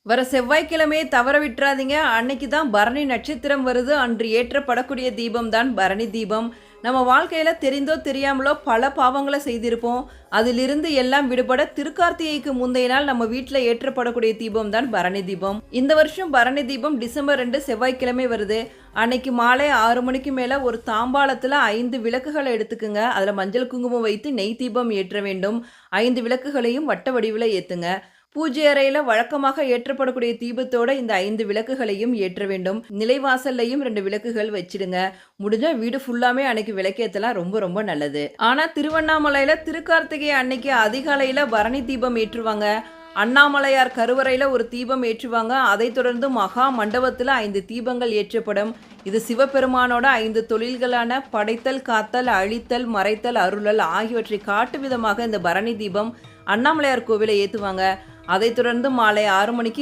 வர செவ்வாய்க்கிழமையை தவற விட்டுறாதீங்க. அன்னைக்கு தான் பரணி நட்சத்திரம் வருது. அன்று ஏற்றப்படக்கூடிய தீபம் தான் பரணி தீபம். நம்ம வாழ்க்கையில தெரிந்தோ தெரியாமலோ பல பாவங்களை செய்திருப்போம். அதிலிருந்து எல்லாம் விடுபட திருக்கார்த்திகைக்கு முந்தைய நாள் நம்ம வீட்டில் ஏற்றப்படக்கூடிய தீபம் தான் பரணி தீபம். இந்த வருஷம் பரணி தீபம் டிசம்பர் 2 செவ்வாய்க்கிழமை வருது. அன்னைக்கு மாலை 6 மணிக்கு மேலே ஒரு தாம்பாளத்தில் 5 விளக்குகளை எடுத்துக்குங்க. அதில் மஞ்சள் குங்குமம் வைத்து நெய் தீபம் ஏற்ற வேண்டும். 5 விளக்குகளையும் வட்ட வடிவில் ஏற்றுங்க. பூஜை அறையில வழக்கமாக ஏற்றப்படக்கூடிய தீபத்தோட இந்த 5 விளக்குகளையும் ஏற்ற வேண்டும். நிலைவாசல்லையும் 2 விளக்குகள் வச்சிடுங்க. முடிஞ்சா வீடு ஃபுல்லாமே அன்னைக்கு விளக்கேத்தலாம். ரொம்ப ரொம்ப நல்லது. ஆனா திருவண்ணாமலையில திருக்கார்த்திகை அன்னைக்கு அதிகாலையில பரணி தீபம் ஏற்றுவாங்க. அண்ணாமலையார் கருவறையில ஒரு தீபம் ஏற்றுவாங்க. அதைத் தொடர்ந்து மகா மண்டபத்தில் 5 தீபங்கள் ஏற்றப்படும். இது சிவபெருமானோட 5 தொழில்களான படைத்தல், காத்தல், அழித்தல், மறைத்தல், அருளல் ஆகியவற்றை காட்டு விதமாக இந்த பரணி தீபம் அண்ணாமலையார் கோவிலை ஏற்றுவாங்க. அதைத் தொடர்ந்து மாலை 6 மணிக்கு